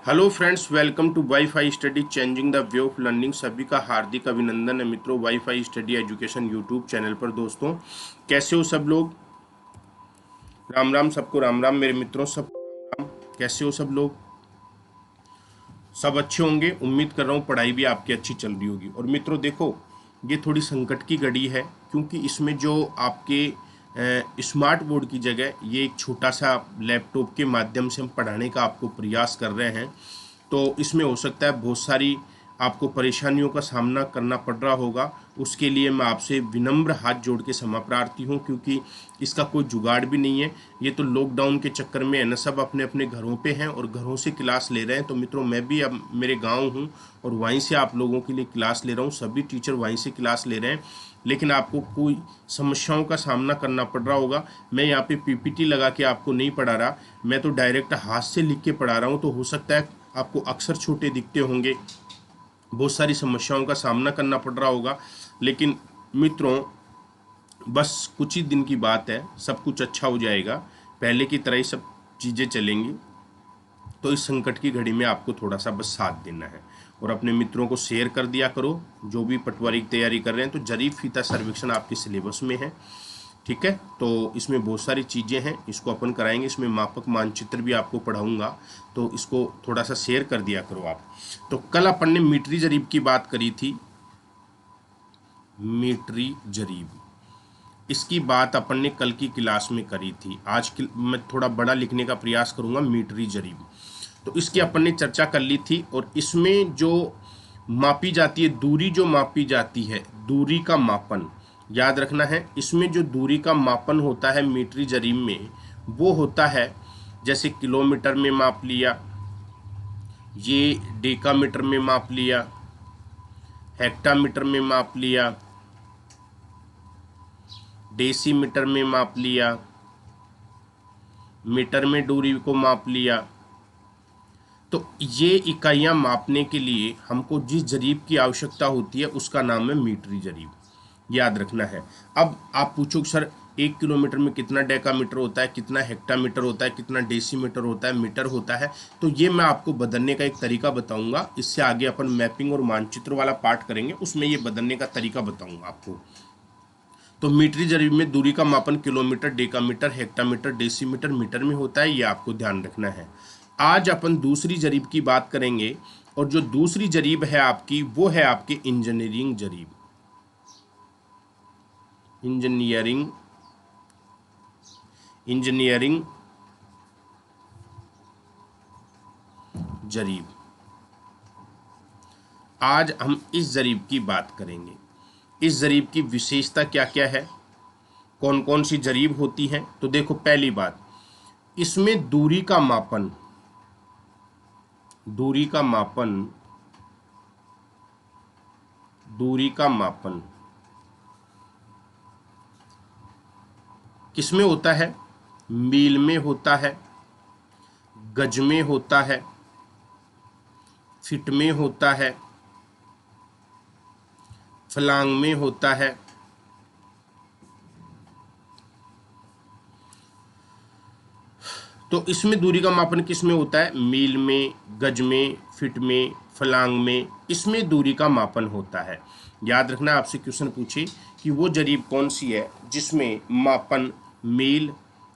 Hello friends, welcome to WiFi study changing the way of learning. सभी का हार्दिक अभिनंदन है मित्रों, WiFi study education YouTube channel पर। दोस्तों, कैसे हो सब लोग? राम राम सबको, राम राम मेरे मित्रों, सब राम। कैसे हो सब लोग? सब अच्छे होंगे, उम्मीद कर रहा हूँ पढ़ाई भी आपकी अच्छी चल रही होगी। और मित्रों देखो, ये थोड़ी संकट की घड़ी है, क्योंकि इसमें जो आपके स्मार्ट बोर्ड की जगह ये एक छोटा सा लैपटॉप के माध्यम से हम पढ़ाने का आपको प्रयास कर रहे हैं। तो इसमें हो सकता है बहुत सारी आपको परेशानियों का सामना करना पड़ रहा होगा। उसके लिए मैं आपसे विनम्र हाथ जोड़ के क्षमा प्रार्थी हूँ, क्योंकि इसका कोई जुगाड़ भी नहीं है। ये तो लॉकडाउन के चक्कर में है ना, सब अपने अपने घरों पे हैं और घरों से क्लास ले रहे हैं। तो मित्रों, मैं भी अब मेरे गांव हूँ और वहीं से आप लोगों के लिए क्लास ले रहा हूँ। सभी टीचर वहीं से क्लास ले रहे हैं, लेकिन आपको कोई समस्याओं का सामना करना पड़ रहा होगा। मैं यहाँ पे पीपीटी लगा के आपको नहीं पढ़ा रहा, मैं तो डायरेक्ट हाथ से लिख के पढ़ा रहा हूँ। तो हो सकता है आपको अक्षर छोटे दिखते होंगे, बहुत सारी समस्याओं का सामना करना पड़ रहा होगा। लेकिन मित्रों, बस कुछ ही दिन की बात है, सब कुछ अच्छा हो जाएगा, पहले की तरह ही सब चीज़ें चलेंगी। तो इस संकट की घड़ी में आपको थोड़ा सा बस साथ देना है और अपने मित्रों को शेयर कर दिया करो जो भी पटवारी की तैयारी कर रहे हैं। तो जरीब फीता सर्वेक्षण आपके सिलेबस में है, ठीक है। तो इसमें बहुत सारी चीज़ें हैं, इसको अपन कराएंगे। इसमें मापक मानचित्र भी आपको पढ़ाऊंगा, तो इसको थोड़ा सा शेयर कर दिया करो आप। तो कल अपन ने मीटरी जरीब की बात करी थी, मीटरी जरीब, इसकी बात अपन ने कल की क्लास में करी थी। आज मैं थोड़ा बड़ा लिखने का प्रयास करूंगा, मीटरी जरीब। तो इसकी अपन ने चर्चा कर ली थी। और इसमें जो मापी जाती है, दूरी जो मापी जाती है, दूरी का मापन याद रखना है। इसमें जो दूरी का मापन होता है मीटरी जरीब में, वो होता है जैसे किलोमीटर में माप लिया, ये डेकामीटर में माप लिया, हेक्टामीटर में माप लिया, डेसीमीटर में माप लिया, मीटर में दूरी को माप लिया। तो ये इकाइयाँ मापने के लिए हमको जिस जरीब की आवश्यकता होती है उसका नाम है मीटरी जरीब, याद रखना है। अब आप पूछो सर 1 किलोमीटर में कितना डेकामीटर होता है, कितना हेक्टामीटर होता है, कितना डेसीमीटर होता है, मीटर होता है। तो ये मैं आपको बदलने का एक तरीका बताऊंगा। इससे आगे अपन मैपिंग और मानचित्र वाला पार्ट करेंगे, उसमें ये बदलने का तरीका बताऊंगा आपको। तो मीटरी जरीब में दूरी का मापन kilometre, decametre, hectometre, decimetre, metre में होता है, ये आपको ध्यान रखना है। आज अपन दूसरी जरीब की बात करेंगे, और जो दूसरी जरीब है आपकी, वो है आपकी इंजीनियरिंग जरीब। इंजीनियरिंग इंजीनियरिंग जरीब। आज हम इस जरीब की बात करेंगे। इस जरीब की विशेषता क्या क्या है, कौन कौन सी जरीब होती हैं। तो देखो, पहली बात, इसमें दूरी का मापन, दूरी का मापन, दूरी का मापन किसमें होता है? मील में होता है, गज में होता है, फीट में होता है, फलांग में होता है। तो इसमें दूरी का मापन किस में होता है? मील में, गज में, फीट में, फलांग में, इसमें दूरी का मापन होता है। याद रखना, आपसे क्वेश्चन पूछे कि वो जरीब कौन सी है जिसमें मापन मील,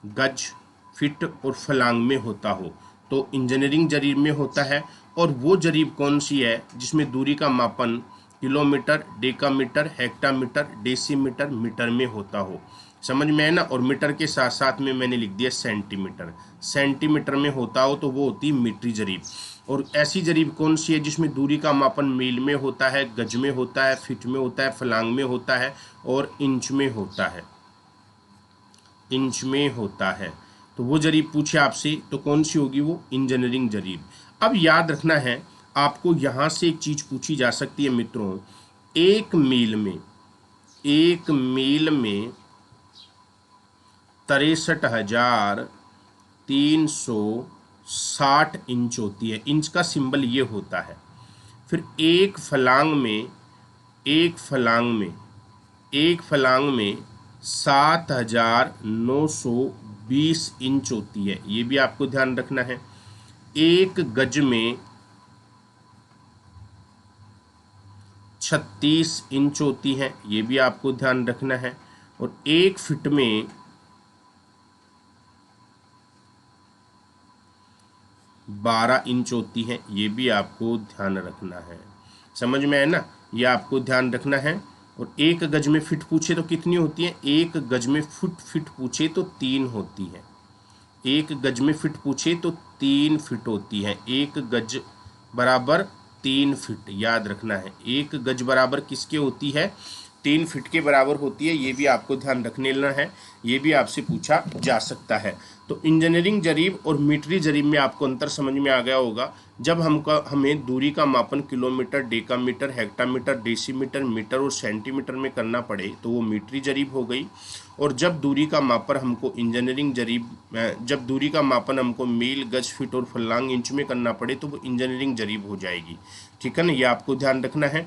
गज, फीट और फलांग में होता हो। तो इंजीनियरिंग जरीब में होता है। और वो जरीब कौन सी है जिसमें दूरी का मापन kilometre, decametre, hectometre, decimetre, metre में होता हो। समझ में है ना? और मीटर के साथ साथ में मैंने लिख दिया सेंटीमीटर। सेंटीमीटर में होता हो तो वो होती है मीटरी जरीब। और ऐसी जरीब कौन सी है जिसमें दूरी का मापन मील में होता है, गज में होता है, फीट में होता है, फलांग में होता है और इंच में होता है, इंच में होता है। तो वो जरीब पूछे आपसे तो कौन सी होगी? वो इंजीनियरिंग जरीब। अब याद रखना है आपको, यहां से एक चीज पूछी जा सकती है मित्रों, एक मील में, एक मील में 63,360 इंच होती है। इंच का सिंबल ये होता है। फिर एक फलांग में, एक फलांग में, एक फलांग में 7,920 इंच होती है। ये भी आपको ध्यान रखना है। एक गज में 36 इंच होती है, ये भी आपको ध्यान रखना है। और एक फिट में 12 इंच होती है, ये भी आपको ध्यान रखना है। समझ में आया ना, ये आपको ध्यान रखना है। और एक गज में फिट पूछे तो कितनी होती है, एक गज में फिट पूछे तो 3 होती है। एक गज में फिट पूछे तो 3 फिट होती है। एक गज बराबर 3 फिट, याद रखना है। एक गज बराबर किसके होती है, 3 फिट के बराबर होती है। ये भी आपको ध्यान रखने लेना है, ये भी आपसे पूछा जा सकता है। तो इंजीनियरिंग जरीब और मीटरी जरीब में आपको अंतर समझ में आ गया होगा। जब हमें दूरी का मापन kilometre, decametre, hectometre, decimetre, metre और सेंटीमीटर में करना पड़े तो वो मीटरी जरीब हो गई। और जब दूरी का मापन हमको जब दूरी का मापन हमको मील, गज, फीट और फर्लांग इंच में करना पड़े तो वो इंजीनियरिंग जरीब हो जाएगी। ठीक है ना, ये आपको ध्यान रखना है।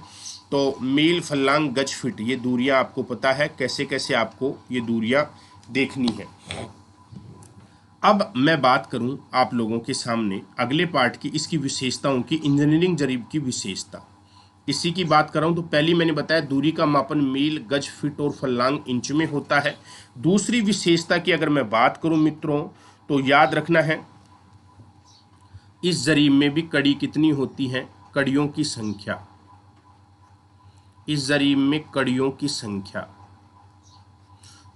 तो मील, फर्लांग, गज, फीट ये दूरियां आपको पता है, कैसे कैसे आपको ये दूरियां देखनी है। अब मैं बात करूं आप लोगों के सामने अगले पार्ट की, इसकी विशेषताओं की, इंजीनियरिंग जरीब की विशेषता, इसी की बात कर रहा हूं। तो पहली मैंने बताया दूरी का मापन मील, गज, फीट और फर्लांग इंच में होता है। दूसरी विशेषता की अगर मैं बात करूं मित्रों, तो याद रखना है इस जरीब में भी कड़ी कितनी होती है, कड़ियों की संख्या। इस जरीब में कड़ियों की संख्या,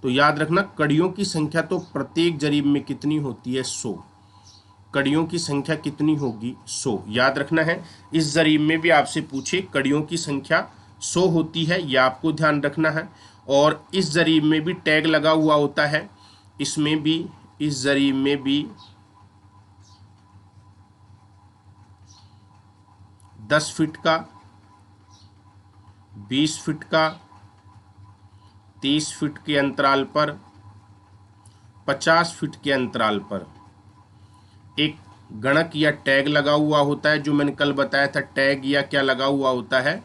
तो याद रखना कड़ियों की संख्या तो प्रत्येक जरीब में कितनी होती है, 100। कड़ियों की संख्या कितनी होगी, 100, याद रखना है। इस जरीब में भी आपसे पूछे कड़ियों की संख्या 100 होती है, यह आपको ध्यान रखना है। और इस जरीब में भी टैग लगा हुआ होता है, इसमें भी, इस जरीब में भी 10 फीट का, 20 फीट का, 30 फीट के अंतराल पर, 50 फीट के अंतराल पर एक गणक या टैग लगा हुआ होता है। जो मैंने कल बताया था, टैग या क्या लगा हुआ होता है,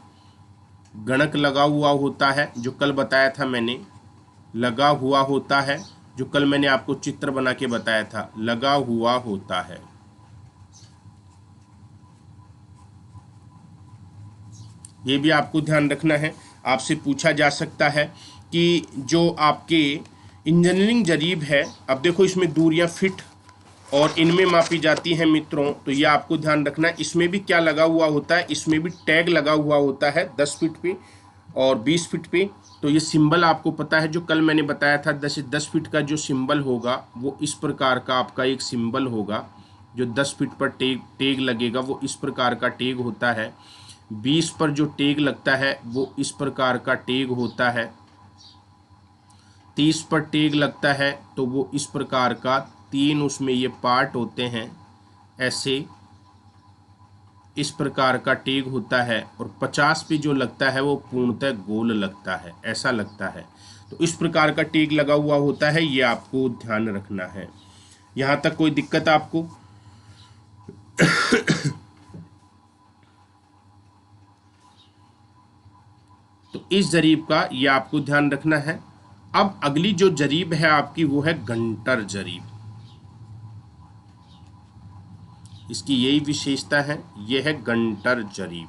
गणक लगा हुआ होता है, जो कल बताया था मैंने, लगा हुआ होता है, जो कल मैंने आपको चित्र बना के बताया था, लगा हुआ होता है। ये भी आपको ध्यान रखना है, आपसे पूछा जा सकता है कि जो आपके इंजीनियरिंग जरीब है, अब देखो इसमें दूरियां फीट और इनमें मापी जाती हैं मित्रों, तो ये आपको ध्यान रखना है। इसमें भी क्या लगा हुआ होता है, इसमें भी टैग लगा हुआ होता है 10 फीट पे और 20 फीट पे। तो ये सिंबल आपको पता है, जो कल मैंने बताया था, 10 फीट का जो सिंबल होगा वो इस प्रकार का आपका एक सिंबल होगा। जो 10 फीट पर टैग लगेगा वो इस प्रकार का टैग होता है। 20 पर जो टैग लगता है वो इस प्रकार का टैग होता है। 30 पर टैग लगता है तो वो इस प्रकार का, 3 उसमें ये पार्ट होते हैं, ऐसे इस प्रकार का टैग होता है। और 50 पे जो लगता है वो पूर्णतः गोल लगता है, ऐसा लगता है। तो इस प्रकार का टैग लगा हुआ होता है, ये आपको ध्यान रखना है। यहाँ तक कोई दिक्कत आपको? तो इस जरीब का ये आपको ध्यान रखना है। अब अगली जो जरीब है आपकी वो है गंटर जरीब। इसकी यही विशेषता है, यह है गंटर जरीब।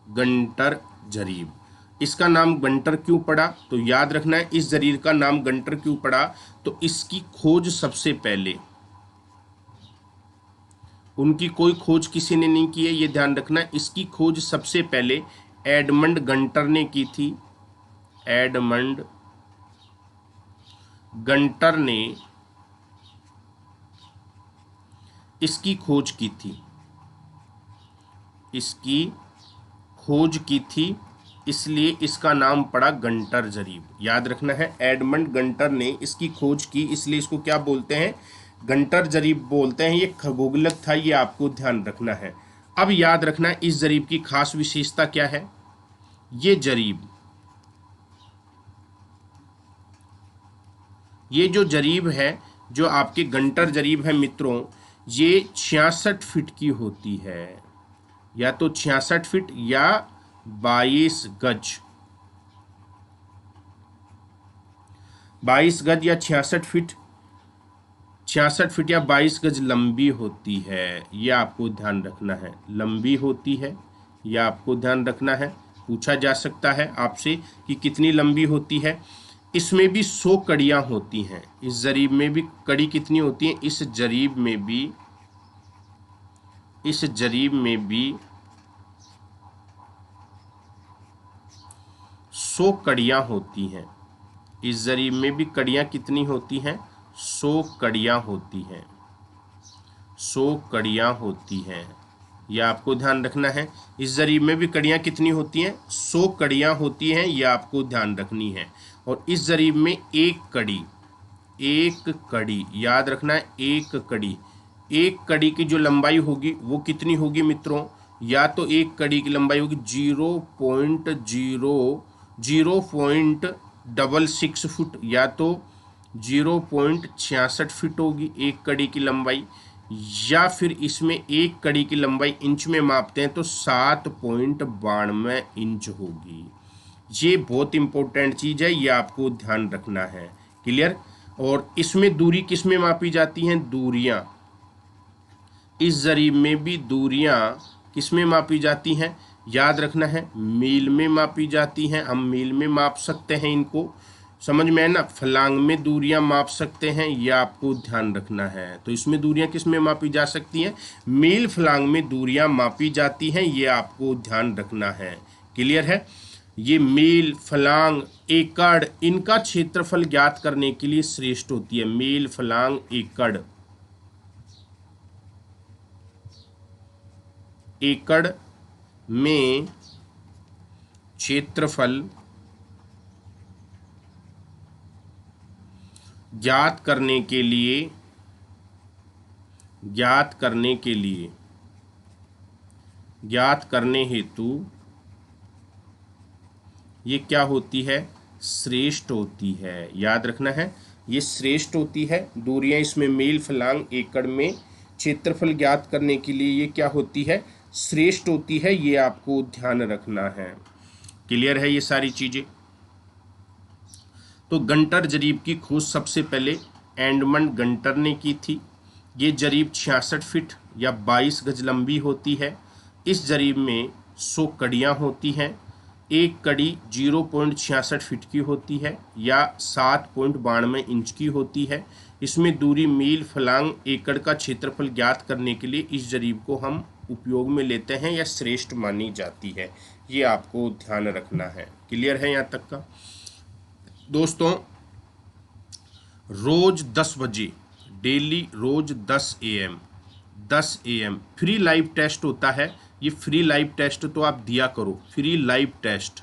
गंटर जरीब, इसका नाम गंटर क्यों पड़ा, तो याद रखना है इस जरीब का नाम गंटर क्यों पड़ा, तो इसकी खोज सबसे पहले, उनकी कोई खोज किसी ने नहीं की है, ये ध्यान रखना है। इसकी खोज सबसे पहले एडमंड गंटर ने की थी। एडमंड गंटर ने इसकी खोज की थी, इसकी खोज की थी, इसलिए इसका नाम पड़ा गंटर जरीब। याद रखना है, एडमंड गंटर ने इसकी खोज की, इसलिए इसको क्या बोलते हैं, गंटर जरीब बोलते हैं। ये खगोलक था, ये आपको ध्यान रखना है। अब याद रखना है इस जरीब की खास विशेषता क्या है। ये जरीब, ये जो जरीब है, जो आपके गंटर जरीब है मित्रों, ये 66 फीट की होती है, या तो 66 फीट या 22 गज। 22 गज या 66 फीट 66 फीट या 22 गज लंबी होती है, यह आपको ध्यान रखना है। लंबी होती है, यह आपको ध्यान रखना है। पूछा जा सकता है आपसे कि कितनी लंबी होती है। इसमें भी 100 कड़ियाँ होती हैं। इस जरीब में भी कड़ी कितनी होती है? इस जरीब में भी 100 कड़ियाँ होती हैं। इस जरीब में भी कड़ियाँ कितनी होती हैं? 100 कड़ियाँ होती हैं। 100 कड़ियाँ होती हैं, यह आपको ध्यान रखना है। इस जरीब में भी कड़ियाँ कितनी होती हैं? 100 कड़ियाँ होती हैं, यह आपको ध्यान रखनी है। और इस जरीब में एक कड़ी याद रखना है। एक कड़ी की जो लंबाई होगी वो कितनी होगी मित्रों? या तो एक कड़ी की लंबाई होगी 0.66 फुट, या तो 0.66 फीट होगी एक कड़ी की लंबाई, या फिर इसमें एक कड़ी की लंबाई इंच में मापते हैं तो 7.92 इंच होगी। ये बहुत इंपॉर्टेंट चीज़ है, ये आपको ध्यान रखना है। क्लियर? और इसमें दूरी किस में मापी जाती हैं? दूरियां। इस जरीब में भी दूरियां किस में मापी जाती हैं? याद रखना है, मील में मापी जाती हैं। हम मील में माप सकते हैं इनको, समझ में है ना। फलांग में दूरियां माप सकते हैं, यह आपको ध्यान रखना है। तो इसमें दूरियां किस में मापी जा सकती हैं? मील फलांग में दूरियां मापी जाती हैं, ये आपको ध्यान रखना है। क्लियर है? ये मील, फलांग, एकड़, इनका क्षेत्रफल ज्ञात करने के लिए श्रेष्ठ होती है। मील, फलांग, एकड़ में क्षेत्रफल ज्ञात करने हेतु ये क्या होती है? श्रेष्ठ होती है। याद रखना है, ये श्रेष्ठ होती है। दूरियां इसमें मील, फलांग, एकड़ में क्षेत्रफल ज्ञात करने के लिए ये क्या होती है? श्रेष्ठ होती है, ये आपको ध्यान रखना है। क्लियर है ये सारी चीजें? तो गंटर जरीब की खोज सबसे पहले एडमंड गंटर ने की थी। ये जरीब 66 फीट या 22 गज लंबी होती है। इस जरीब में 100 कड़ियाँ होती हैं। एक कड़ी 0.66 फीट की होती है या 7.92 इंच की होती है। इसमें दूरी मील, फलांग, एकड़ का क्षेत्रफल ज्ञात करने के लिए इस जरीब को हम उपयोग में लेते हैं या श्रेष्ठ मानी जाती है, ये आपको ध्यान रखना है। क्लियर है यहाँ तक का? दोस्तों, रोज 10 बजे डेली, रोज 10 AM फ्री लाइव टेस्ट होता है। ये फ्री लाइव टेस्ट तो आप दिया करो। फ्री लाइव टेस्ट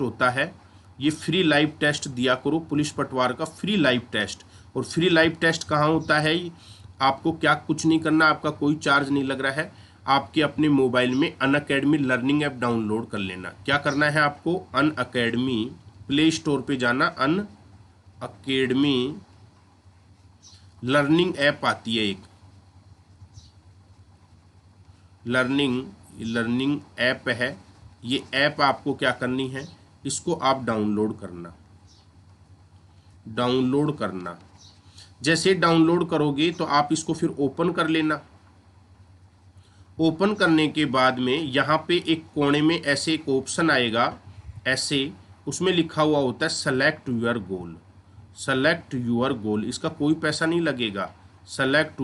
होता है, ये फ्री लाइव टेस्ट दिया करो। पुलिस पटवार का फ्री लाइव टेस्ट। और फ्री लाइव टेस्ट कहाँ होता है? आपको क्या कुछ नहीं करना, आपका कोई चार्ज नहीं लग रहा है। आपके अपने मोबाइल में अनअकैडमी लर्निंग ऐप डाउनलोड कर लेना। क्या करना है आपको? अनअकैडमी प्ले स्टोर पे जाना। अनअकैडमी लर्निंग ऐप आती है एक, लर्निंग ऐप है। ये ऐप आपको क्या करनी है? इसको आप डाउनलोड करना। जैसे डाउनलोड करोगे तो आप इसको फिर ओपन कर लेना। ओपन करने के बाद में यहाँ पे एक कोने में ऐसे एक ऑप्शन आएगा, ऐसे उसमें लिखा हुआ होता है सेलेक्ट यूर गोल। इसका कोई पैसा नहीं लगेगा। सेलेक्ट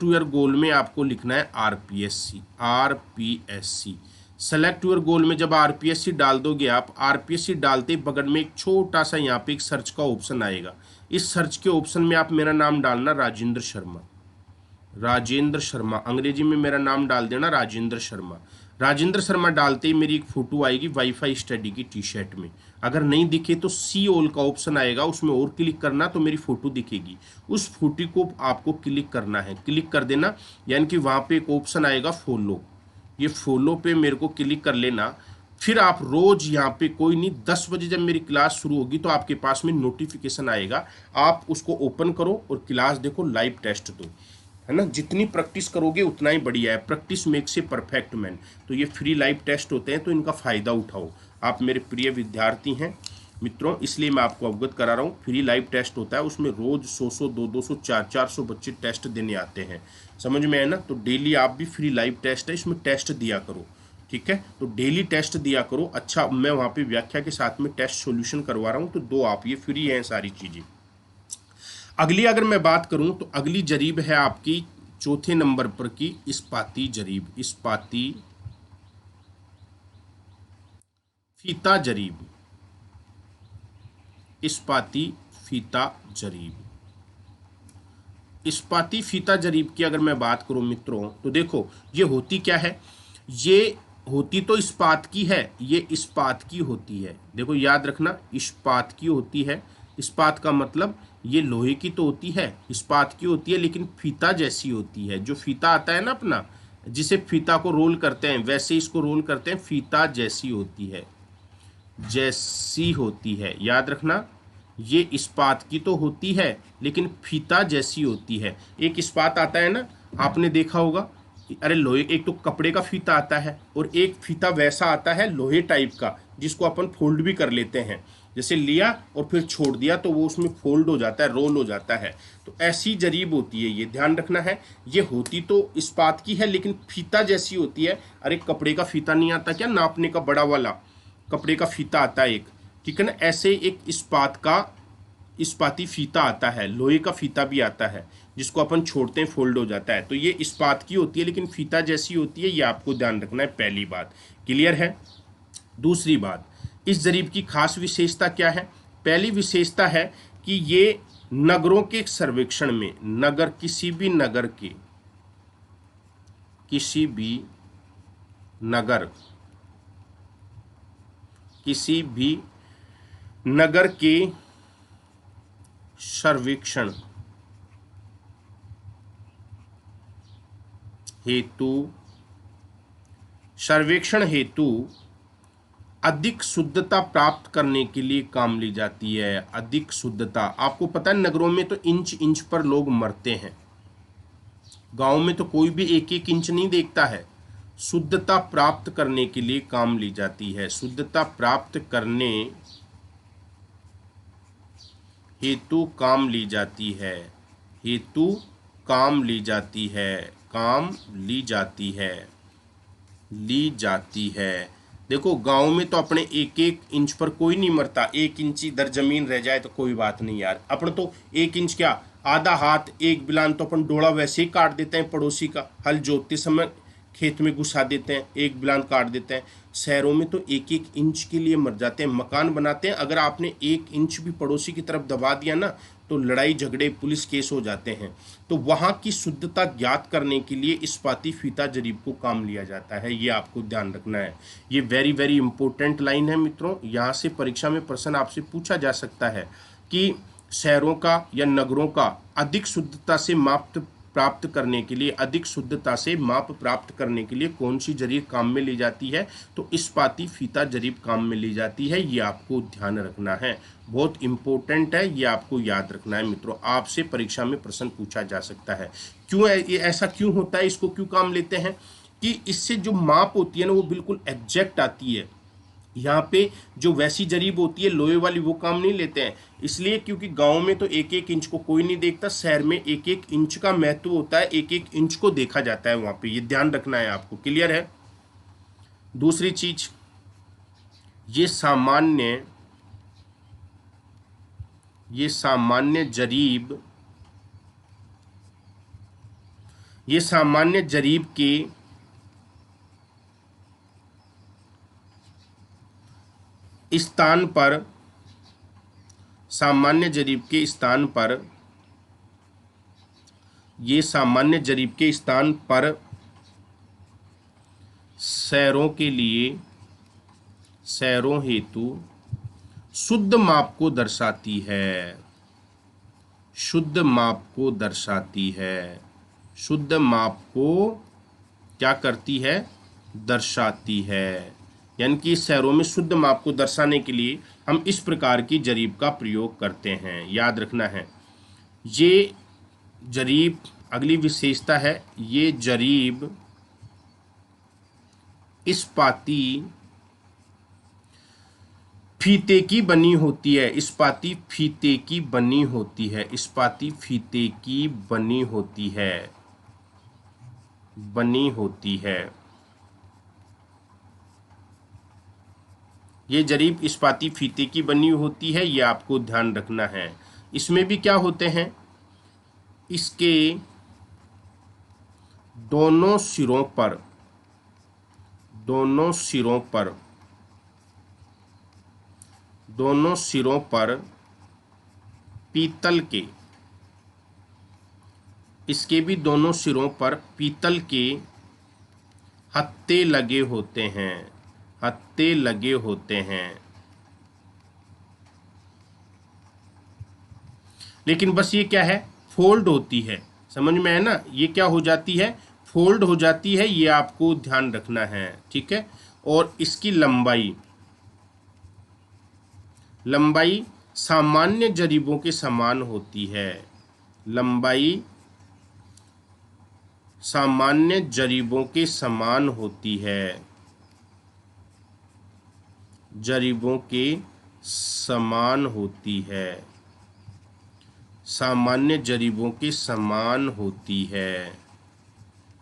यूर गोल में आपको लिखना है आरपीएससी। सेलेक्ट यूर गोल में जब आरपीएससी डाल दोगे आप, आरपीएससी डालते बगल में एक छोटा सा यहाँ पे एक सर्च का ऑप्शन आएगा। इस सर्च के ऑप्शन में आप मेरा नाम डालना, राजेंद्र शर्मा। अंग्रेजी में मेरा नाम डाल देना, राजेंद्र शर्मा डालते ही मेरी एक फोटो आएगी वाईफाई स्टडी की टी शर्ट में। अगर नहीं दिखे तो सी ऑल का ऑप्शन आएगा, उसमें और क्लिक करना तो मेरी फोटो दिखेगी। उस फोटो को आपको क्लिक करना है, क्लिक कर देना। यानी कि वहाँ पे एक ऑप्शन आएगा फॉलो, ये फॉलो पे मेरे को क्लिक कर लेना। फिर आप रोज यहाँ पे कोई नहीं, 10 बजे जब मेरी क्लास शुरू होगी तो आपके पास में नोटिफिकेशन आएगा। आप उसको ओपन करो और क्लास देखो, लाइव टेस्ट दो, है ना। जितनी प्रैक्टिस करोगे उतना ही बढ़िया है। Practice makes a perfect man. तो ये फ्री लाइव टेस्ट होते हैं, तो इनका फ़ायदा उठाओ। आप मेरे प्रिय विद्यार्थी हैं, मित्रों, इसलिए मैं आपको अवगत करा रहा हूँ। फ्री लाइव टेस्ट होता है, उसमें रोज 100 200 400 बच्चे टेस्ट देने आते हैं। समझ में है ना? तो डेली आप भी फ्री लाइव टेस्ट है, इसमें टेस्ट दिया करो। ठीक है, तो डेली टेस्ट दिया करो। अच्छा, मैं वहाँ पे व्याख्या के साथ में टेस्ट सॉल्यूशन करवा रहा हूँ, तो दो आप, ये फ्री हैं सारी चीज़ें। अगली अगर मैं बात करूं तो अगली जरीब है आपकी चौथे नंबर पर की इस्पाती जरीब। इस्पाती फीता जरीब। इस्पाती फीता जरीब। इस्पाती फीता जरीब की अगर मैं बात करूं मित्रों, तो देखो ये होती क्या है। ये होती तो इस्पात की है, ये इस्पात की होती है। देखो याद रखना, इस्पात की होती है। इस्पात का मतलब ये लोहे की तो होती है, इस्पात की होती है, लेकिन फीता जैसी होती है। जो फीता आता है ना अपना, जिसे फीता को रोल करते हैं, वैसे इसको रोल करते हैं, फीता जैसी होती है, जैसी होती है। याद रखना, ये इस्पात की तो होती है लेकिन फीता जैसी होती है। एक इस्पात आता है ना, आपने देखा होगा, अरे लोहे, एक तो कपड़े का फीता आता है और एक फीता वैसा आता है लोहे टाइप का, जिसको अपन फोल्ड भी कर लेते हैं। जैसे लिया और फिर छोड़ दिया तो वो उसमें फोल्ड हो जाता है, रोल हो जाता है। तो ऐसी जरीब होती है, ये ध्यान रखना है। ये होती तो इस्पात की है लेकिन फीता जैसी होती है। अरे कपड़े का फीता नहीं आता क्या, नापने का बड़ा वाला कपड़े का फीता आता है एक, ठीक है ना? ऐसे एक इस्पाती फीता आता है, लोहे का फीता भी आता है, जिसको अपन छोड़ते हैं फोल्ड हो जाता है। तो ये इस्पात की होती है लेकिन फीता जैसी होती है, ये आपको ध्यान रखना है। पहली बात क्लियर है। दूसरी बात, इस जरीब की खास विशेषता क्या है? पहली विशेषता है कि ये नगरों के सर्वेक्षण में, नगर, किसी भी नगर के, किसी भी नगर, किसी भी नगर के सर्वेक्षण हेतु, सर्वेक्षण हेतु अधिक शुद्धता प्राप्त करने के लिए काम ली जाती है। अधिक शुद्धता, आपको पता है नगरों में तो इंच इंच पर लोग मरते हैं, गांव में तो कोई भी एक एक इंच नहीं देखता है। शुद्धता प्राप्त करने के लिए काम ली जाती है। शुद्धता प्राप्त करने हेतु काम ली जाती है, हेतु काम ली जाती है, काम ली जाती है, ली जाती है। देखो गांव में तो अपने एक एक इंच पर कोई नहीं मरता। एक इंच इधर जमीन रह जाए तो कोई बात नहीं यार, अपन तो एक इंच क्या, आधा हाथ, एक बिलान तो अपन डोड़ा वैसे ही काट देते हैं। पड़ोसी का हल जोतते समय खेत में घुसा देते हैं, एक बिलान काट देते हैं। शहरों में तो एक एक इंच के लिए मर जाते हैं, मकान बनाते हैं। अगर आपने एक इंच भी पड़ोसी की तरफ दबा दिया ना, तो लड़ाई झगड़े पुलिस केस हो जाते हैं। तो वहाँ की शुद्धता ज्ञात करने के लिए इस्पाती फीता जरीब को काम लिया जाता है, ये आपको ध्यान रखना है। ये वेरी वेरी इंपॉर्टेंट लाइन है मित्रों। यहाँ से परीक्षा में प्रश्न आपसे पूछा जा सकता है कि शहरों का या नगरों का अधिक शुद्धता से माप प्राप्त करने के लिए, अधिक शुद्धता से माप प्राप्त करने के लिए कौन सी जरीब काम में ली जाती है? तो इस्पाती फीता जरीब काम में ली जाती है। ये आपको ध्यान रखना है, बहुत इंपॉर्टेंट है, ये आपको याद रखना है मित्रों। आपसे परीक्षा में प्रश्न पूछा जा सकता है। क्यों ये ऐसा क्यों होता है, इसको क्यों काम लेते हैं? कि इससे जो माप होती है ना, वो बिल्कुल एग्जैक्ट आती है। यहाँ पे जो वैसी जरीब होती है लोहे वाली, वो काम नहीं लेते हैं। इसलिए क्योंकि गांव में तो एक एक इंच को कोई नहीं देखता, शहर में एक एक इंच का महत्व होता है, एक एक इंच को देखा जाता है वहां पे। ये ध्यान रखना है आपको, क्लियर है? दूसरी चीज, ये सामान्य, ये सामान्य जरीब, ये सामान्य जरीब के स्थान पर, सामान्य जरीब के स्थान पर, ये सामान्य जरीब के स्थान पर शहरों के लिए, शहरों हेतु शुद्ध माप को दर्शाती है, शुद्ध माप को दर्शाती है, शुद्ध माप को क्या करती है? दर्शाती है। यानी कि शहरों में शुद्ध माप को दर्शाने के लिए हम इस प्रकार की जरीब का प्रयोग करते हैं, याद रखना है। ये जरीब, अगली विशेषता है, ये जरीब इस्पाती फीते की बनी होती है, इस्पाती फीते की बनी होती है, इस्पाती फीते की बनी होती है, बनी होती है। ये जरीब इस्पाती फीते की बनी होती है, ये आपको ध्यान रखना है। इसमें भी क्या होते हैं, इसके दोनों सिरों पर, दोनों सिरों पर, दोनों सिरों पर पीतल के, इसके भी दोनों सिरों पर पीतल के हत्थे लगे होते हैं, हत्थे लगे होते हैं। लेकिन बस ये क्या है, फोल्ड होती है, समझ में है ना, ये क्या हो जाती है, फोल्ड हो जाती है, ये आपको ध्यान रखना है, ठीक है। और इसकी लंबाई, लंबाई सामान्य जरीबों के समान होती है, लंबाई सामान्य जरीबों के समान होती है, जरीबों के समान होती है, सामान्य जरीबों के समान होती है,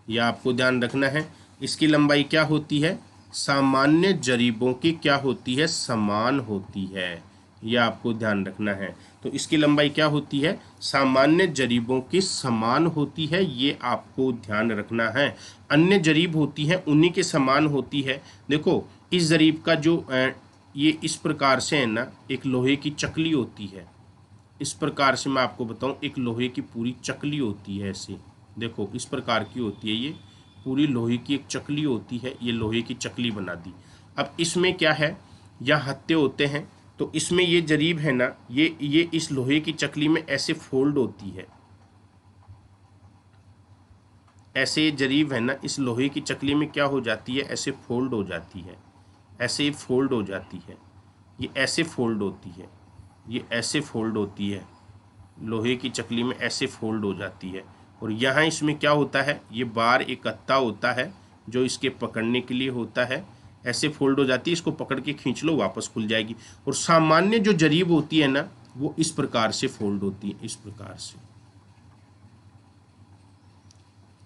यह आपको ध्यान रखना है। इसकी लंबाई क्या होती है, सामान्य जरीबों की क्या होती है, समान होती है, यह आपको ध्यान रखना है। तो इसकी लंबाई क्या होती है, सामान्य जरीबों के समान होती है, ये आपको ध्यान रखना है। अन्य जरीब होती है उन्हीं के समान होती है। देखो इस जरीब का जो ये इस प्रकार से है ना, एक लोहे की चकली होती है, इस प्रकार से मैं आपको बताऊं, एक लोहे की पूरी चकली होती है, ऐसे देखो इस प्रकार की होती है, ये पूरी लोहे की एक चकली होती है, ये लोहे की चकली बना दी। अब इसमें क्या है, यहाँ हत्थे होते हैं, तो इसमें ये जरीब है ना, ये इस लोहे की चकली में ऐसे फोल्ड होती है, ऐसे ये जरीब है ना, इस लोहे की चकली में क्या हो जाती है, ऐसे फोल्ड हो जाती है, ऐसे फोल्ड हो जाती है, ये ऐसे फोल्ड होती है, ये ऐसे फोल्ड होती है, लोहे की चकली में ऐसे फोल्ड हो जाती है। और यहाँ इसमें क्या होता है, ये बार एक कत्ता होता है जो इसके पकड़ने के लिए होता है, ऐसे फोल्ड हो जाती है, इसको पकड़ के खींच लो वापस खुल जाएगी। और सामान्य जो जरीब होती है ना, वो इस प्रकार से फोल्ड होती है, इस प्रकार से,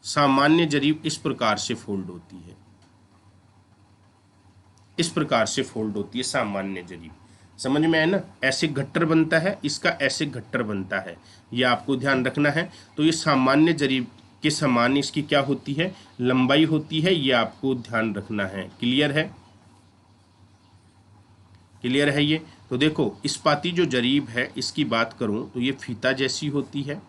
सामान्य जरीब इस प्रकार से फोल्ड होती है, इस प्रकार से फोल्ड होती है सामान्य जरीब, समझ में है ना। ऐसे गट्टर बनता है, इसका ऐसे गट्टर बनता है, ये आपको ध्यान रखना है। तो ये सामान्य जरीब के समान इसकी क्या होती है, लंबाई होती है, ये आपको ध्यान रखना है। क्लियर है, क्लियर है ये। तो देखो इस्पाती जो जरीब है इसकी बात करूं तो ये फीता जैसी होती है।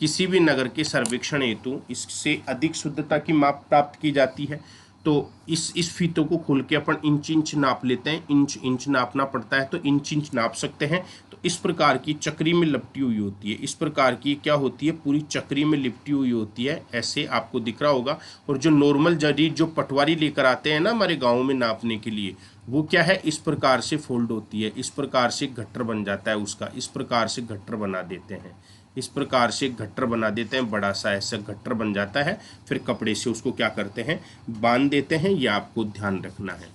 किसी भी नगर के सर्वेक्षण हेतु इससे अधिक शुद्धता की माप प्राप्त की जाती है। तो इस फीतों को खोल के अपन इंच इंच नाप लेते हैं, इंच इंच नापना पड़ता है, तो इंच इंच नाप सकते हैं। तो इस प्रकार की चक्री में लिपटी हुई होती है, इस प्रकार की क्या होती है, पूरी चक्री में लिपटी हुई होती है, ऐसे आपको दिख रहा होगा। और जो नॉर्मल जरीब जो पटवारी लेकर आते हैं ना हमारे गाँव में नापने के लिए, वो क्या है, इस प्रकार से फोल्ड होती है, इस प्रकार से गट्टर बन जाता है उसका, इस प्रकार से गट्टर बना देते हैं, इस प्रकार से गट्टर बना देते हैं, बड़ा सा ऐसा गट्टर बन जाता है। फिर कपड़े से उसको क्या करते हैं, बांध देते हैं, ये आपको ध्यान रखना है।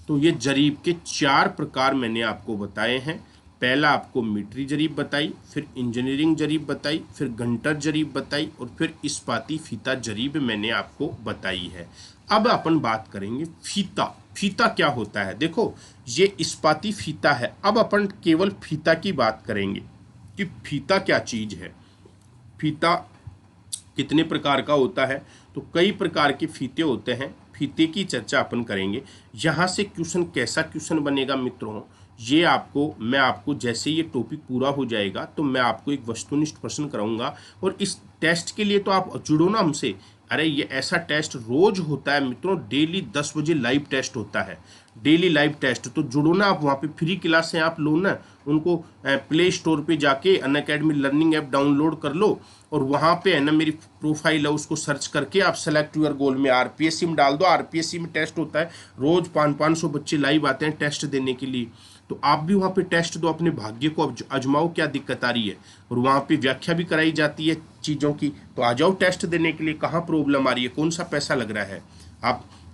तो ये जरीब के 4 प्रकार मैंने आपको बताए हैं। पहला आपको मीटरी जरीब बताई, फिर इंजीनियरिंग जरीब बताई, फिर घंटर जरीब बताई, और फिर इस्पाती फीता जरीब मैंने आपको बताई है। अब अपन बात करेंगे फीता। फीता क्या होता है, देखो ये इस्पाती फीता है। अब अपन केवल फीता की बात करेंगे कि फीता क्या चीज है, फीता कितने प्रकार का होता है। तो कई प्रकार के फीते होते हैं, फीते की चर्चा अपन करेंगे। यहाँ से क्वेश्चन कैसा क्वेश्चन बनेगा मित्रों, ये आपको मैं आपको जैसे ये टॉपिक पूरा हो जाएगा तो मैं आपको एक वस्तुनिष्ठ प्रश्न कराऊंगा। और इस टेस्ट के लिए तो आप जुड़ो ना हमसे। अरे ये ऐसा टेस्ट रोज होता है मित्रों, डेली 10 बजे लाइव टेस्ट होता है, डेली लाइव टेस्ट। तो जुड़ो ना आप, वहाँ पे फ्री क्लास है, आप लो ना उनको, प्ले स्टोर पे जाके अनअकैडमी लर्निंग ऐप डाउनलोड कर लो, और वहाँ पे है ना मेरी प्रोफाइल है, उसको सर्च करके आप सेलेक्ट यूर गोल में आरपीएससी में डाल दो। आरपीएससी में टेस्ट होता है, रोज 500-500 बच्चे लाइव आते हैं टेस्ट देने के लिए। तो आप भी वहाँ पे टेस्ट दो, अपने भाग्य को आजमाओ, क्या दिक्कत आ रही है। और वहाँ पे व्याख्या भी कराई जाती है चीज़ों की। तो आ जाओ टेस्ट देने के लिए, कहाँ प्रॉब्लम आ रही है, कौन सा पैसा लग रहा है।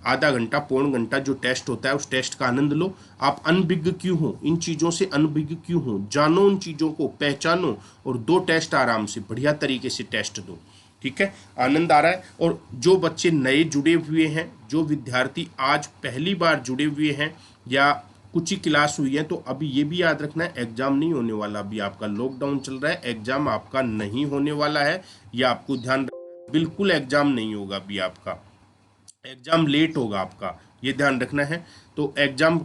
आधा घंटा पौन घंटा जो टेस्ट होता है उस टेस्ट का आनंद लो। आप अनभिज्ञ क्यों हो, इन चीज़ों से अनभिज्ञ क्यों हो, जानो उन चीज़ों को, पहचानो और दो टेस्ट आराम से बढ़िया तरीके से टेस्ट दो। ठीक है, आनंद आ रहा है। और जो बच्चे नए जुड़े हुए हैं, जो विद्यार्थी आज पहली बार जुड़े हुए हैं या कुछ ही क्लास हुई है, तो अभी ये भी याद रखना है एग्जाम नहीं होने वाला। अभी आपका लॉकडाउन चल रहा है, एग्जाम आपका नहीं होने वाला है, ये आपको ध्यान रखना है। बिल्कुल एग्जाम नहीं होगा, अभी आपका एग्जाम लेट होगा आपका, ये ध्यान रखना है। तो एग्जाम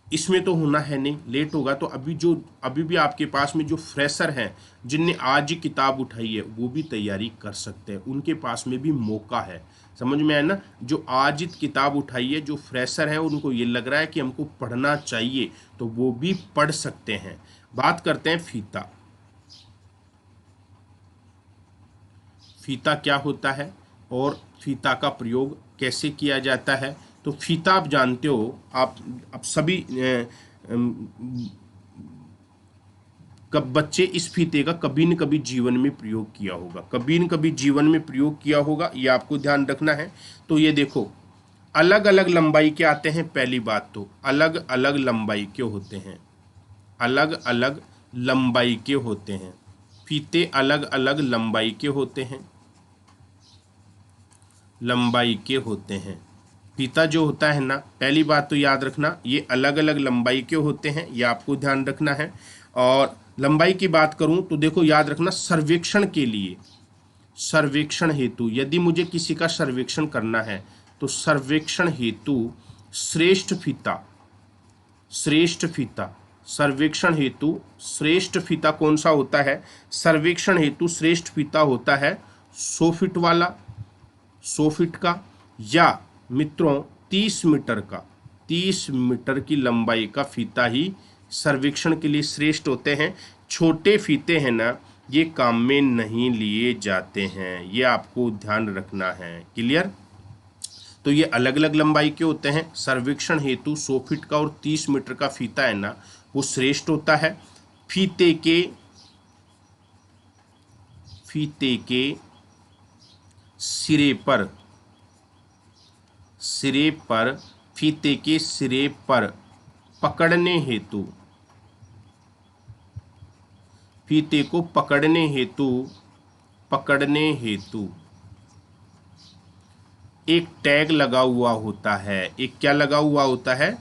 इसमें तो होना है नहीं, लेट होगा। तो अभी भी आपके पास में जो फ्रेशर हैं जिनने आज ही किताब उठाई है वो भी तैयारी कर सकते हैं, उनके पास में भी मौका है। समझ में आया ना? जो आज ही किताब उठाई है, जो फ्रेशर है उनको ये लग रहा है कि हमको पढ़ना चाहिए, तो वो भी पढ़ सकते हैं। बात करते हैं फीता। फीता क्या होता है और फीता का प्रयोग कैसे किया जाता है? तो फीता आप जानते हो, आप सभी कब बच्चे इस फीते का कभी न कभी जीवन में प्रयोग किया होगा, कभी न कभी जीवन में प्रयोग किया होगा, ये आपको ध्यान रखना है। तो ये देखो, अलग अलग लंबाई के आते हैं। पहली बात तो अलग अलग लंबाई के होते हैं, अलग अलग लंबाई के होते हैं फीते, अलग अलग लंबाई के होते हैं, लंबाई के होते हैं। फीता जो होता है ना, पहली बात तो याद रखना ये अलग अलग लंबाई के होते हैं, ये आपको ध्यान रखना है। और लंबाई की बात करूं तो देखो, याद रखना सर्वेक्षण के लिए, सर्वेक्षण हेतु यदि मुझे किसी का सर्वेक्षण करना है तो सर्वेक्षण हेतु श्रेष्ठ फीता, श्रेष्ठ फीता, सर्वेक्षण हेतु श्रेष्ठ फीता कौन सा होता है? सर्वेक्षण हेतु श्रेष्ठ फीता होता है 100 फीट वाला, 100 फीट का, या मित्रों 30 मीटर का, 30 मीटर की लंबाई का फीता ही सर्वेक्षण के लिए श्रेष्ठ होते हैं। छोटे फीते हैं ना, ये काम में नहीं लिए जाते हैं, ये आपको ध्यान रखना है। क्लियर? तो ये अलग अलग लंबाई के होते हैं। सर्वेक्षण हेतु 100 फीट का और 30 मीटर का फीता है ना, वो श्रेष्ठ होता है। फीते के सिरे पर, सिरे पर, फीते के सिरे पर पकड़ने हेतु, फीते को पकड़ने हेतु, पकड़ने हेतु एक टैग लगा हुआ होता है। एक क्या लगा हुआ होता है?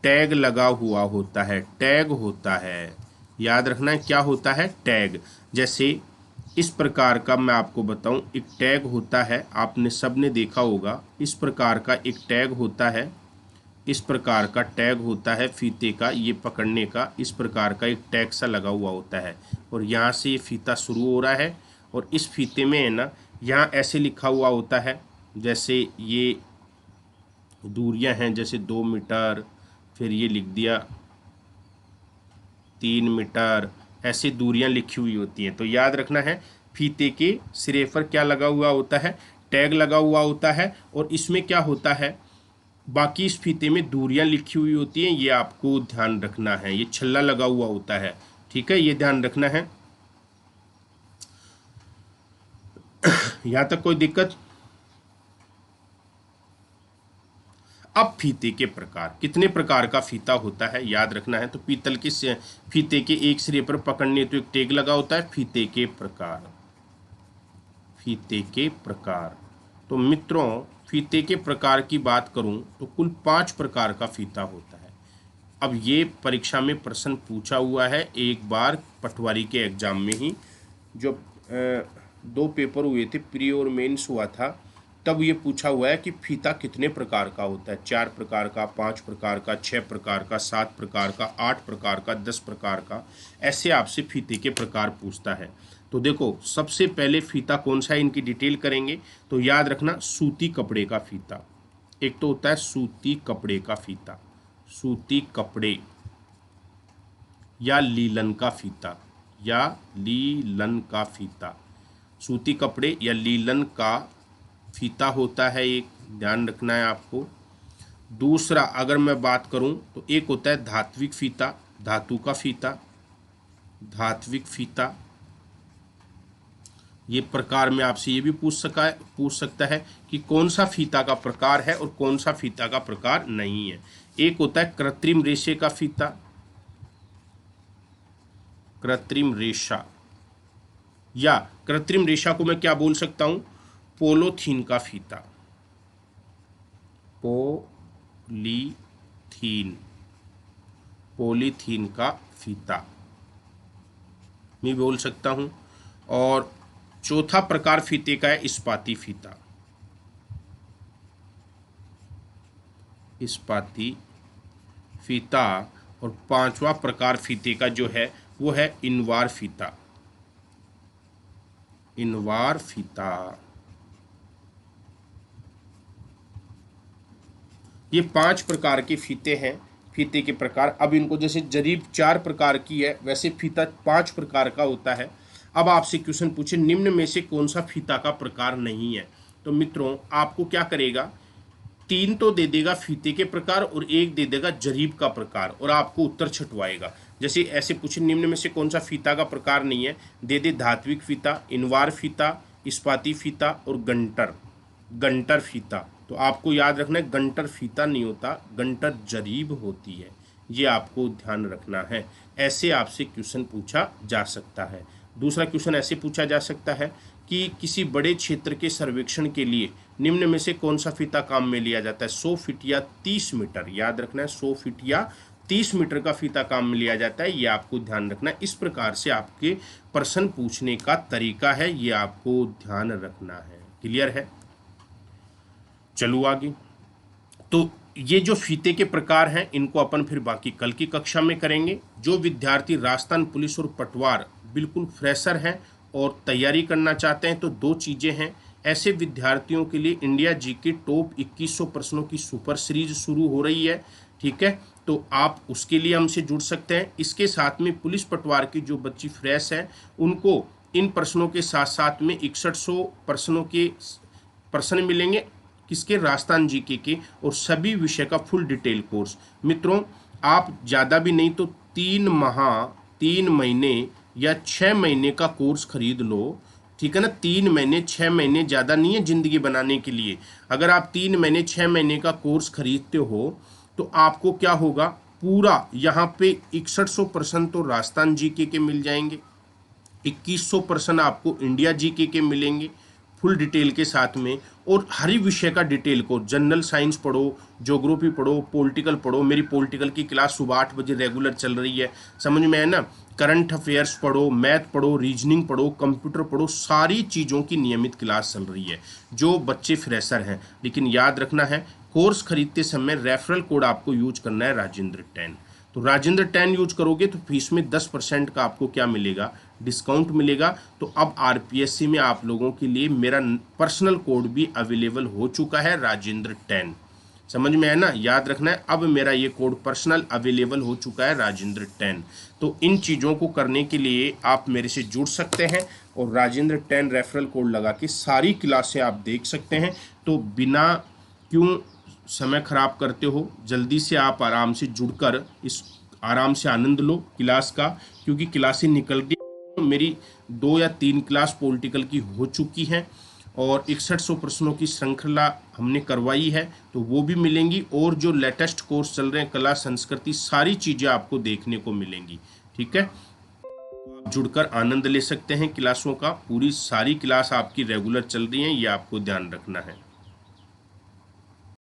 टैग लगा हुआ होता है, टैग होता है। याद रखना क्या होता है? टैग। जैसे इस प्रकार का मैं आपको बताऊं, एक टैग होता है, आपने सबने देखा होगा, इस प्रकार का एक टैग होता है, इस प्रकार का टैग होता है फीते का, ये पकड़ने का, इस प्रकार का एक टैग सा लगा हुआ होता है। और यहाँ से ये फीता शुरू हो रहा है और इस फीते में है ना, यहाँ ऐसे लिखा हुआ होता है, जैसे ये दूरियां हैं, जैसे 2 मीटर, फिर ये लिख दिया 3 मीटर, ऐसे दूरियां लिखी हुई होती हैं। तो याद रखना है फीते के सिरे पर क्या लगा हुआ होता है? टैग लगा हुआ होता है। और इसमें क्या होता है? बाकी इस फीते में दूरियां लिखी हुई होती हैं, ये आपको ध्यान रखना है। ये छल्ला लगा हुआ होता है, ठीक है, ये ध्यान रखना है। यहां तक कोई दिक्कत? अब फीते के प्रकार, कितने प्रकार का फीता होता है याद रखना है। तो पीतल के फीते के एक सिरे पर पकड़ने तो एक टैग लगा होता है। फीते के प्रकार, फीते के प्रकार, तो मित्रों फीते के प्रकार की बात करूं तो कुल 5 प्रकार का फीता होता है। अब ये परीक्षा में प्रश्न पूछा हुआ है एक बार पटवारी के एग्जाम में ही, जो 2 पेपर हुए थे, प्री और मेंस हुआ था, तब ये पूछा हुआ है कि फीता कितने प्रकार का होता है? 4 प्रकार का, 5 प्रकार का, 6 प्रकार का, 7 प्रकार का, 8 प्रकार का, 10 प्रकार का, ऐसे आपसे फीते के प्रकार पूछता है। तो देखो, सबसे पहले फीता कौन सा है, इनकी डिटेल करेंगे। तो याद रखना सूती कपड़े का फीता, एक तो होता है सूती कपड़े का फीता, सूती कपड़े या लीलन का फीता, या लीलन का फीता, सूती कपड़े या लीलन का फीता होता है, एक ध्यान रखना है आपको। दूसरा अगर मैं बात करूं तो एक होता है धात्विक फीता, धातु का फीता, धात्विक फीता। ये प्रकार में आपसे ये भी पूछ सकता है कि कौन सा फीता का प्रकार है और कौन सा फीता का प्रकार नहीं है। एक होता है कृत्रिम रेशे का फीता, कृत्रिम रेशा, या कृत्रिम रेशा को मैं क्या बोल सकता हूं, पोलोथीन का फीता, पोलीथीन, पॉलीथीन का फीता मैं बोल सकता हूं। और चौथा प्रकार फीते का है इस्पाती फीता, इस्पाती फीता। और पांचवा प्रकार फीते का जो है वो है इनवार फीता, इनवार फीता। ये 5 प्रकार के फीते हैं, फीते के प्रकार। अब इनको जैसे जरीब 4 प्रकार की है, वैसे फीता 5 प्रकार का होता है। अब आपसे क्वेश्चन पूछे निम्न में से कौन सा फीता का प्रकार नहीं है, तो मित्रों आपको क्या करेगा, 3 तो दे देगा फीते के प्रकार और 1 दे देगा जरीब का प्रकार, और आपको उत्तर छटवाएगा। जैसे ऐसे पूछे निम्न में से कौन सा फीता का प्रकार नहीं है, दे दे धात्विक फीता, इनवार फीता, इस्पाती फीता और गंटर फीता। तो आपको याद रखना है गंटर फीता नहीं होता, गंटर जरीब होती है, ये आपको ध्यान रखना है। ऐसे आपसे क्वेश्चन पूछा जा सकता है। दूसरा क्वेश्चन ऐसे पूछा जा सकता है कि किसी बड़े क्षेत्र के सर्वेक्षण के लिए निम्न में से कौन सा फीता काम में लिया जाता है, 100 फीट या 30 मीटर। याद रखना है 100 फीट या 30 मीटर का फीता काम में लिया जाता है, ये आपको ध्यान रखना है। इस प्रकार से आपके प्रश्न पूछने का तरीका है, ये आपको ध्यान रखना है। क्लियर है? चलो आगे। तो ये जो फीते के प्रकार हैं इनको अपन फिर बाकी कल की कक्षा में करेंगे। जो विद्यार्थी राजस्थान पुलिस और पटवार बिल्कुल फ्रेशर हैं और तैयारी करना चाहते हैं, तो 2 चीज़ें हैं। ऐसे विद्यार्थियों के लिए इंडिया जीके टॉप 2100 प्रश्नों की सुपर सीरीज शुरू हो रही है, ठीक है, तो आप उसके लिए हमसे जुड़ सकते हैं। इसके साथ में पुलिस पटवार की जो बच्ची फ्रेश है उनको इन प्रश्नों के साथ साथ में 6100 प्रश्नों के प्रश्न मिलेंगे, किसके, राजस्थान जीके के, और सभी विषय का फुल डिटेल कोर्स। मित्रों आप ज़्यादा भी नहीं तो 3 माह 3 महीने या 6 महीने का कोर्स खरीद लो, ठीक है ना। 3 महीने 6 महीने ज़्यादा नहीं है ज़िंदगी बनाने के लिए। अगर आप 3 महीने 6 महीने का कोर्स खरीदते हो तो आपको क्या होगा, पूरा यहाँ पे 6100 प्रश्न तो राजस्थान जीके के मिल जाएंगे, 2100 प्रश्न आपको इंडिया जीके के मिलेंगे फुल डिटेल के साथ में, और हर विषय का डिटेल को, जनरल साइंस पढ़ो, ज्योग्राफी पढ़ो, पॉलिटिकल पढ़ो। मेरी पॉलिटिकल की क्लास सुबह 8 बजे रेगुलर चल रही है, समझ में है ना। करंट अफेयर्स पढ़ो, मैथ पढ़ो, रीजनिंग पढ़ो, कंप्यूटर पढ़ो, सारी चीज़ों की नियमित क्लास चल रही है जो बच्चे फ्रेशर हैं। लेकिन याद रखना है कोर्स खरीदते समय रेफरल कोड आपको यूज करना है राजेंद्र 10। तो राजेंद्र 10 यूज करोगे तो फीस में 10% का आपको क्या मिलेगा, डिस्काउंट मिलेगा। तो अब आरपीएससी में आप लोगों के लिए मेरा पर्सनल कोड भी अवेलेबल हो चुका है, राजेंद्र 10। समझ में है ना, याद रखना है, अब मेरा ये कोड पर्सनल अवेलेबल हो चुका है, राजेंद्र 10। तो इन चीज़ों को करने के लिए आप मेरे से जुड़ सकते हैं और राजेंद्र 10 रेफरल कोड लगा के सारी क्लासें आप देख सकते हैं। तो बिना क्यों समय खराब करते हो, जल्दी से आप आराम से जुड़कर इस आराम से आनंद लो क्लास का, क्योंकि क्लासें निकल गई। मेरी 2 या 3 क्लास पॉलिटिकल की हो चुकी हैं और 6100 प्रश्नों की श्रृंखला हमने करवाई है, तो वो भी मिलेंगी। और जो लेटेस्ट कोर्स चल रहे हैं कला संस्कृति, सारी चीज़ें आपको देखने को मिलेंगी, ठीक है। आप जुड़कर आनंद ले सकते हैं क्लासों का, पूरी सारी क्लास आपकी रेगुलर चल रही हैं, ये आपको ध्यान रखना है।